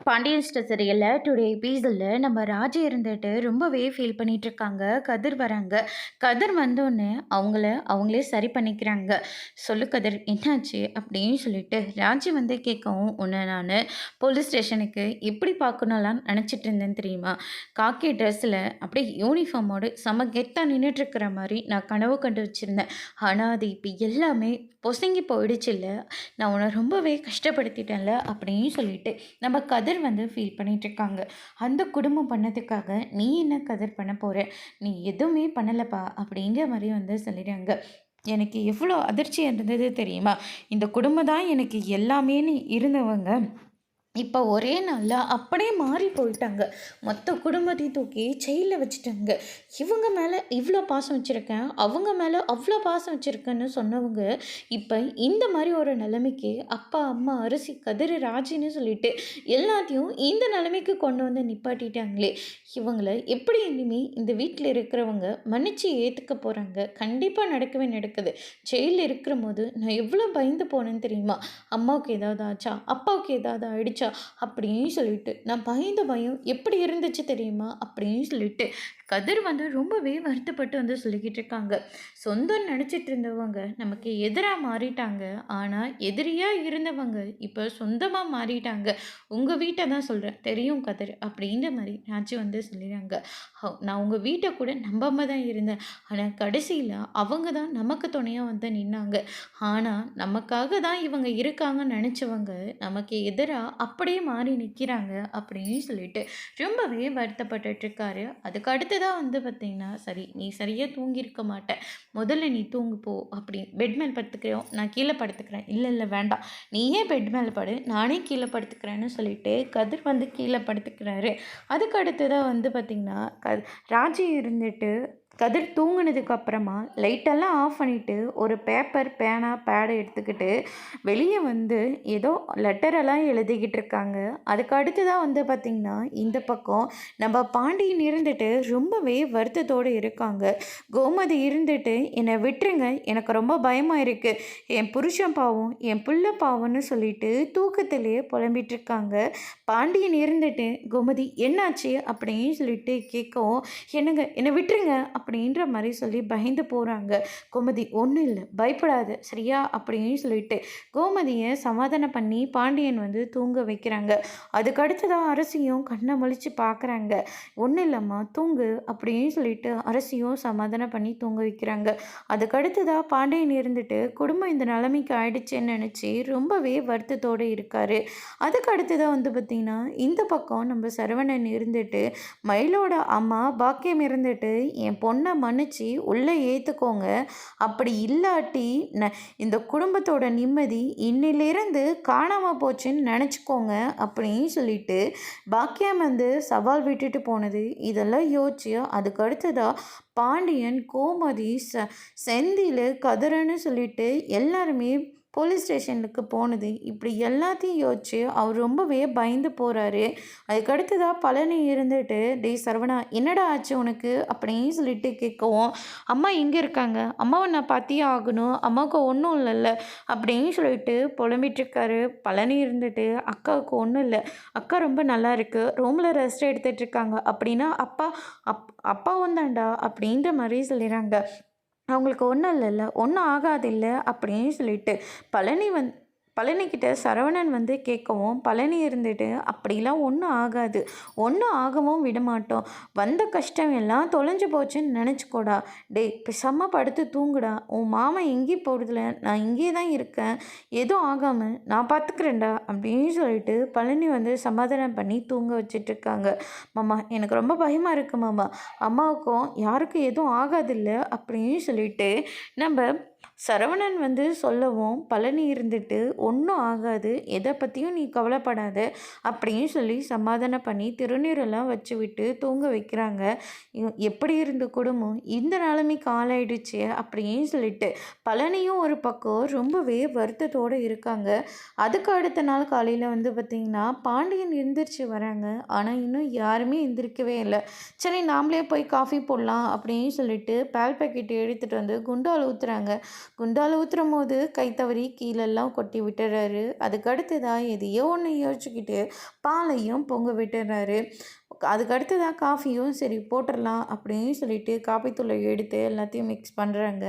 Pandian store சீரியல்ல today எபிசோட்ல நம்ம ராஜி இருந்துட்டு ரொம்பவே ஃபீல் பண்ணிட்டு இருக்காங்க. கதிர் வராங்க. கதிர் வந்தோடனே அவங்களே சரி பண்ணிக்கிறாங்க. சொல்லு கதிர் என்னாச்சு அப்படின்னு சொல்லிட்டு ராஜி வந்து கேட்கவும், உன்னை நான் போலீஸ் ஸ்டேஷனுக்கு எப்படி பார்க்கணும்லாம் நினச்சிட்டு இருந்தேன் தெரியுமா? காக்கி ட்ரெஸ்ஸில் அப்படியே யூனிஃபார்மோடு செம கெத்தாக நின்றுட்டு இருக்கிற மாதிரி நான் கனவு கண்டு வச்சுருந்தேன். ஆனால் அது இப்போ எல்லாமே பொசுங்கி போயிடுச்சு இல்லை, நான் உன்னை ரொம்பவே கஷ்டப்படுத்திட்டேன்ல அப்படின்னு சொல்லிட்டு நம்ம கதிர் வந்து ஃபீல் பண்ணிகிட்ருக்காங்க. அந்த குடும்பம் பண்ணதுக்காக நீ என்ன கதிர் பண்ண போகிற, நீ எதுவுமே பண்ணலப்பா அப்படிங்கிற மாதிரி வந்து சொல்லிடுறாங்க. எனக்கு எவ்வளோ அதிர்ச்சி இருந்தது தெரியுமா? இந்த குடும்பம் தான் எனக்கு எல்லாமேன்னு இருந்தவங்க இப்போ ஒரே நாளில் அப்படியே மாறி போயிட்டாங்க. மொத்த குடும்பத்தையும் தூக்கி ஜெயிலில் வச்சுட்டாங்க. இவங்க மேலே இவ்வளோ பாசம் வச்சுருக்கேன், அவங்க மேலே அவ்வளோ பாசம் வச்சுருக்கேன்னு சொன்னவங்க இப்போ இந்த மாதிரி ஒரு நிலைமைக்கு அப்பா அம்மா அரிசி கதிர் ராஜின்னு சொல்லிட்டு எல்லாத்தையும் இந்த நிலைமைக்கு கொண்டு வந்து நிப்பாட்டிட்டாங்களே. இவங்களை எப்படி இனிமேல் இந்த வீட்டில் இருக்கிறவங்க மன்னிச்சு ஏற்றுக்க போகிறாங்க? கண்டிப்பாக நடக்கவே நடக்குது. ஜெயிலில் இருக்கிற போது நான் எவ்வளோ பயந்து போனேன்னு தெரியுமா? அம்மாவுக்கு ஏதாவது ஆச்சா, அப்பாவுக்கு ஏதாவது ஆயிடுச்சா அப்படின்னு சொல்லிட்டு நான் பயந்த பயம் எப்படி இருந்துச்சு தெரியுமா அப்படின்னு சொல்லிட்டு கதிர் வந்து ரொம்பவே வருத்தப்பட்டு வந்து சொல்லிக்கிட்டு இருக்காங்க. சொந்தம் நினச்சிட்டு இருந்தவங்க நமக்கு எதிராக மாறிட்டாங்க. ஆனால் எதிரியாக இருந்தவங்க இப்போ சொந்தமாக மாறிட்டாங்க. உங்கள் வீட்டை தான் சொல்கிறேன் தெரியும் கதிர் அப்படின்ற மாதிரி ராஜி வந்து சொல்லிடுறாங்க. நான் உங்கள் வீட்டை கூட நம்பாமல் தான் இருந்தேன். ஆனால் கடைசியில் அவங்க தான் நமக்கு துணையாக வந்து நின்னாங்க. ஆனால் நமக்காக தான் இவங்க இருக்காங்கன்னு நினச்சவங்க நமக்கு எதிராக அப்படியே மாறி நிற்கிறாங்க அப்படின்னு சொல்லிட்டு ரொம்பவே வருத்தப்பட்டுட்ருக்காரு. அதுக்கு அடுத்ததாக வந்து பார்த்திங்கன்னா, சரி நீ சரியாக தூங்கியிருக்க மாட்ட, முதல்ல நீ தூங்கு போ அப்படி பெட் மேல் படுத்துக்கிறோம், நான் கீழே படுத்துக்கிறேன். இல்லை இல்லை வேண்டாம், நீயே பெட் மேலே படு, நானே கீழே படுத்துக்கிறேன்னு சொல்லிட்டு கதிர் வந்து கீழே படுத்துக்கிறாரு. அதுக்கு அடுத்ததாக வந்து பார்த்திங்கன்னா ராஜி இருந்துட்டு கதிர் தூங்கினதுக்கு அப்புறமா லைட்டெல்லாம் ஆஃப் பண்ணிவிட்டு ஒரு பேப்பர் பேனா பேடை எடுத்துக்கிட்டு வெளியே வந்து ஏதோ லெட்டரெல்லாம் எழுதிக்கிட்டு இருக்காங்க. அதுக்கு அடுத்ததாக வந்து பார்த்திங்கன்னா இந்த பக்கம் நம்ம பாண்டியன் இருந்துட்டு ரொம்பவே வருத்தத்தோடு இருக்காங்க. கோமதி இருந்துட்டு என்னை விட்டுருங்க, எனக்கு ரொம்ப பயமாக இருக்குது, என் புருஷன் பாவம் என் புள்ள பாவம்னு சொல்லிட்டு தூக்கத்திலேயே புலம்பிட்டு இருக்காங்க. பாண்டியன் இருந்துட்டு கோமதி என்னாச்சு அப்படின்னு சொல்லிட்டு கேட்கவும், என்னங்க என்னை விட்டுருங்க அப்படின்ற மாதிரி சொல்லி பயந்து போகிறாங்க. கோமதி ஒன்றும் இல்லை பயப்படாது சரியா அப்படின்னு சொல்லிட்டு கோமதியை சமாதானம் பண்ணி பாண்டியன் வந்து தூங்க வைக்கிறாங்க. அதுக்கு அடுத்ததான் அரசியும் கண்ணை முழிச்சு பார்க்குறாங்க. ஒன்றும் இல்லைம்மா தூங்கு அப்படின்னு சொல்லிட்டு அரசியும் சமாதானம் பண்ணி தூங்க வைக்கிறாங்க. அதுக்கு அடுத்ததாக பாண்டியன் இருந்துட்டு குடும்பம் இந்த நிலைமைக்கு ஆயிடுச்சுன்னு நினச்சி ரொம்பவே வருத்தத்தோடு இருக்கார். அதுக்கு அடுத்ததாக வந்து பார்த்திங்கன்னா இந்த பக்கம் நம்ம சரவணன் இருந்துட்டு மயிலோட அம்மா பாக்கியம் இருந்துட்டு என் பொண்ணை மன்னிச்சு உள்ளே ஏற்றுக்கோங்க, அப்படி இல்லாட்டி இந்த குடும்பத்தோட நிம்மதி இன்னிலிருந்து காணாமல் போச்சுன்னு நினச்சிக்கோங்க அப்படின்னு சொல்லிட்டு பாக்கியம் வந்து சவால் விட்டுட்டு போனது. இதெல்லாம் யோசிச்சு அதுக்கு அடுத்ததாக பாண்டியன் கோமதி செந்தில் கதிரன்னு சொல்லிட்டு எல்லாருமே போலீஸ் ஸ்டேஷனுக்கு போனது. இப்படி எல்லாத்தையும் யோசிச்சு அவர் ரொம்பவே பயந்து போகிறாரு. அதுக்கடுத்ததாக பழனி இருந்துட்டு டேய் சரவணா என்னடா ஆச்சு உனக்கு அப்படின்னு சொல்லிட்டு கேட்கவும், அம்மா எங்கே இருக்காங்க, அம்மாவை நான் பார்த்தியே ஆகணும், அம்மாவுக்கு ஒன்றும் இல்லைல்ல அப்படின்னு சொல்லிட்டு புலம்பிகிட்ருக்காரு. பழனி இருந்துட்டு அக்காவுக்கு ஒன்றும் இல்லை, அக்கா ரொம்ப நல்லா இருக்குது, ரூமில் ரெஸ்ட் எடுத்துகிட்டு இருக்காங்க அப்படின்னா அப்பாவும் தான்டா அப்படின்ற மாதிரி சொல்லிடுறாங்க. அவங்களுக்கு ஒன்றும் இல்லைல்ல, ஒன்றும் ஆகாதில்ல அப்படின்னு சொல்லிட்டு பழனிக்கிட்ட சரவணன் வந்து கேட்கவும், பழனி இருந்துட்டு அப்படிலாம் ஒன்றும் ஆகாது, ஒன்றும் ஆகவும் விடமாட்டோம், வந்த கஷ்டம் எல்லாம் தொலைஞ்சு போச்சுன்னு நினச்சிக்கோடா, டேய் பேசாம படுத்து தூங்குடா, உன் மாமன் எங்கேயும் போகிறதில்ல, நான் இங்கே தான் இருக்கேன், எதுவும் ஆகாமல் நான் பார்த்துக்கிறேன்டா அப்படின்னு சொல்லிட்டு பழனி வந்து சமாதானம் பண்ணி தூங்க வச்சிட்ருக்காங்க. மாமா எனக்கு ரொம்ப பயமாக இருக்குது மாமா, அம்மாவுக்கும் யாருக்கும் எதுவும் ஆகாதில்ல அப்படின்னு சொல்லிட்டு நம்ம சரவணன் வந்து சொல்லவும், பழனி இருந்துட்டு ஒன்றும் ஆகாது, எதை பற்றியும் நீ கவலைப்படாத அப்படின்னு சொல்லி சமாதானம் பண்ணி திருநீரெல்லாம் வச்சு விட்டு தூங்க வைக்கிறாங்க. எப்படி இருந்த குடும்பம் இந்த நிலைமைக்கு ஆளாயிடுச்சு அப்படின்னு சொல்லிட்டு பழனியும் ஒரு பக்கம் ரொம்பவே வருத்தத்தோடு இருக்காங்க. அதுக்கு அடுத்த நாள் காலையில் வந்து பார்த்திங்கன்னா பாண்டியன் எந்திரிச்சு வராங்க. ஆனால் இன்னும் யாருமே எந்திரிக்கவே இல்லை. சரி நாமளே போய் காஃபி போடலாம் அப்படின்னு சொல்லிட்டு பால் பாக்கெட் எடுத்துகிட்டு வந்து குண்டால் ஊற்றுறாங்க. குண்டால ஊத்துறம்போது கை தவறி கீழெல்லாம் கொட்டி விட்டுறாரு. அதுக்கு அடுத்ததா எதையோ ஒண்ணு யோசிச்சுக்கிட்டு பாலையும் பொங்க விட்டுறாரு. அதுக்கு அடுத்ததா காஃபியும் சரி போட்டுறலாம் அப்படின்னு சொல்லிட்டு காப்பி தூள எடுத்து எல்லாத்தையும் மிக்ஸ் பண்றாங்க.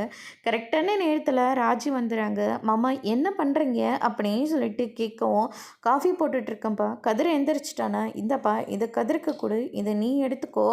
கரெக்டான நேரத்தில ராஜி வந்துறாங்க. "மாமா என்ன பண்றீங்க?" அப்படின்னு சொல்லிட்டு கேட்கவும், "காஃபி போட்டுட்டு இருக்கேன்ப்பா. கதிர் எந்திரிச்சிட்டானா? இந்தாப்பா இத கதிருக்கு குடு. இத நீ எடுத்துக்கோ.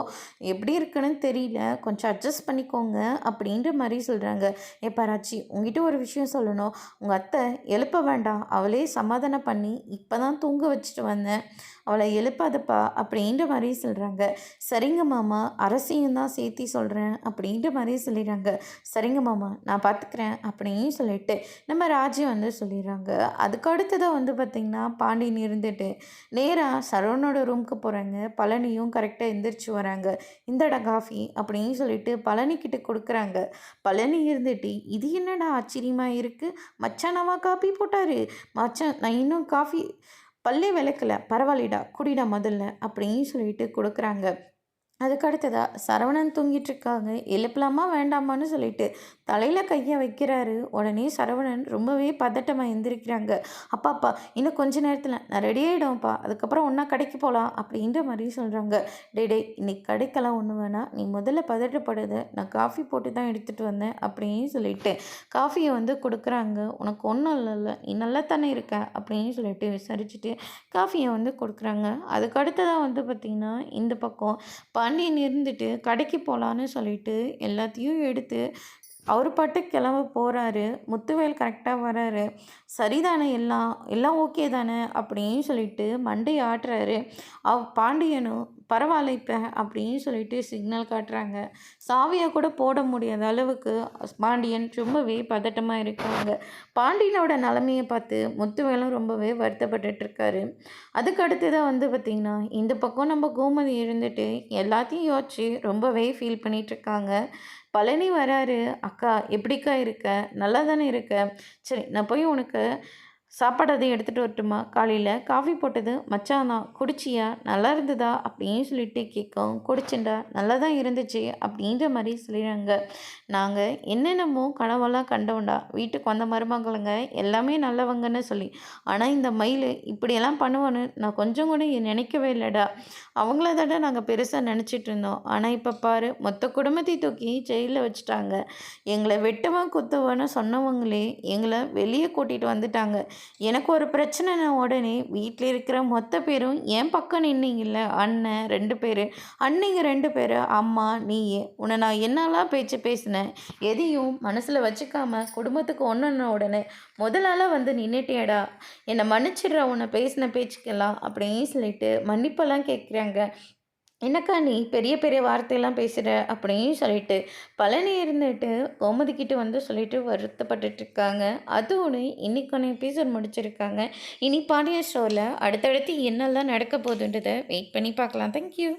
எப்படி இருக்குன்னு தெரியல. கொஞ்சம் அட்ஜஸ்ட் பண்ணிக்கோங்க." அப்படின்ற மாரி சொல்றாங்க. "ஏப்பா ராஜி உன்கிட்ட ஒரு விஷயம் சொல்லணும். உங்க அத்தை எழுப்ப வேண்டாம். அவளே சமாதானம் பண்ணி இப்ப தான் தூங்க வச்சுட்டு வந்தேன். அவள எழுப்பாதப்பா." அப்படின்ற மாரி சொல்றாங்க. "சரிங்க மாமா. அரசியும் தான் சேர்த்தி சொல்றேன்." அப்படின்ற மாரி சொல்லிடுறாங்க. "சரிங்க மாமா நான் பார்த்துக்கிறேன்." அப்படின்னு சொல்லிட்டு நம்ம ராஜி வந்து சொல்லிடுறாங்க. அதுக்கு அடுத்ததா வந்து பார்த்திங்கன்னா, பாண்டியன் இருந்துட்டு நேரா சரவணோட ரூமுக்கு போறாங்க. பழனியும் கரெக்ட்டா எந்திரிச்சு வராங்க. "இந்தாடா காஃபி." அப்படின்னு சொல்லிட்டு பழனிக்கிட்ட குடுக்குறாங்க. பழனி இருந்துட்டு, "இது என்னடா ஆச்சரியமா இருக்கு. மச்சானாவா காப்பி போட்டாரு? மச்சான் நான் இன்னும் காஃபி பல்லே விளக்கல. பரவாயில்லடா குடிடா முதல்ல." அப்படின்னு சொல்லிட்டு குடுக்குறாங்க. அதுக்கு அடுத்ததா சரவணன் தூங்கிட்டுருக்காங்க. எழுப்பலாமா வேண்டாமான்னு சொல்லிட்டு தலையில கைய வைக்கிறாரு. உடனே சரவணன் ரொம்பவே பதட்டமா எந்திரிக்கிறாங்க. "அப்பா அப்பா இன்னும் கொஞ்ச நேரத்தில நான் ரெடி ஆயிடுவேன்ப்பா. அதுக்கப்புறம் ஒண்ணா கடைக்கு போலாம்." அப்படின்ற மாரி சொல்றாங்க. "டேய் டேய் இன்னைக்கு கடைக்கெல்லாம் ஒண்ணும் வேணாம். நீ முதல்ல பதட்டப்படாத. நான் காஃபி போட்டு தான் எடுத்துட்டு வந்தேன்." அப்படின்னு சொல்லிட்டு காஃபிய வந்து குடுக்குறாங்க. "உனக்கு ஒண்ணும் இல்லல்ல. நீ நல்லா தானே இருக்க?" அப்படின்னு சொல்லிட்டு விசாரிச்சுட்டு காஃபிய வந்து குடுக்குறாங்க. அதுக்கு அடுத்ததா வந்து பார்த்திங்கன்னா, இந்த பக்கம் பாண்டியன் இருந்துட்டு கடைக்கு போகலான்னு சொல்லிட்டு எல்லாத்தையும் எடுத்து அவர் பாட்டுக்கு கிளம்ப போறாரு. முத்துவேல் கரெக்ட்டா வராரு. "சரிதானே எல்லாம்? எல்லாம் ஓகே தானே?" அப்படின்னு சொல்லிட்டு மண்டைய ஆட்டுறாரு. பாண்டியனும் "பரவாயில்ல இப்ப" அப்படின்னு சொல்லிட்டு சிக்னல் காட்டுறாங்க. சாவிய கூட போட முடியாத அளவுக்கு பாண்டியன் ரொம்பவே பதட்டமா இருக்காங்க. பாண்டியனோட நிலைமைய பார்த்து முத்துவேலும் ரொம்பவே வருத்தப்பட்டுட்டு இருக்காரு. அதுக்கு அடுத்ததா வந்து பார்த்திங்கன்னா, இந்த பக்கம் நம்ம கோமதி இருந்துட்டு எல்லாத்தையும் யோசிச்சு ரொம்பவே ஃபீல் பண்ணிட்டுருக்காங்க. பழனி வராரு. "அக்கா எப்படிக்கா இருக்க? நல்லா தானே இருக்க? சரி நான் போய் உனக்கு சாப்பாடு எதுவும் எடுத்துட்டு வரட்டுமா? காலையில காஃபி போட்டது மச்சான் தான். குடிச்சியா? நல்லா இருந்ததா?" அப்படின்னு சொல்லிட்டு கேட்கவும், "குடிச்சேன்டா. நல்லா தான் இருந்துச்சு." அப்படின்ற மாரி சொல்லிடுறாங்க. "நாங்க என்னென்னமோ கனவெல்லாம் கண்டோம்டா. வீட்டுக்கு வந்த மருமகளுங்க எல்லாமே நல்லவங்கன்னு சொல்லி. ஆனா இந்த மயிலு இப்படியெல்லாம் பண்ணுவான்னு நான் கொஞ்சம் கூட நினைக்கவே இல்லடா. அவங்கள தான்டா நாங்க பெருசா நினச்சிட்டு இருந்தோம். ஆனா இப்ப பாரு மொத்த குடும்பத்தையும் தூக்கி ஜெயில்ல வச்சுட்டாங்க. எங்கள வெட்டுவேன் குத்துவேன்னு சொன்னவங்களே எங்கள வெளிய கூட்டிட்டு வந்துட்டாங்க. எனக்கு ஒரு பிரச்சனைன உடனே வீட்ல இருக்கிற மொத்த பேரும் என் பக்கம் நின்னீங்கல்ல. அண்ணன் 2 பேரு, அண்ணிங்க 2 பேரு, அம்மா, நீயு. உன்ன நான் என்னலாம் பேச்சு பேசினேன். எதையும் மனசுல வச்சுக்காம குடும்பத்துக்கு ஒண்ணுன உடனே முதல் ஆளா வந்து நின்னுட்டியேடா. என்ன மன்னிச்சிடுறா உன்ன பேசின பேச்சுக்கெல்லாம்." அப்படின்னு சொல்லிட்டு மன்னிப்பெல்லாம் கேட்குறாங்க. "என்னக்கா நீ பெரிய பெரிய வார்த்தையெல்லாம் பேசுற?" அப்படின்னு சொல்லிட்டு பழனி இருந்துட்டு கோமதி கிட்ட வந்து சொல்லிட்டு வருத்தப்பட்டுட்டு இருக்காங்க. அதோட இன்னைக்கான எபிசோட் முடிச்சிருக்காங்க. இனி பாண்டியன் ஸ்டோரில் அடுத்தடுத்து என்னெல்லாம் நடக்க போகுதுன்றத வெயிட் பண்ணி பார்க்கலாம். Thank you.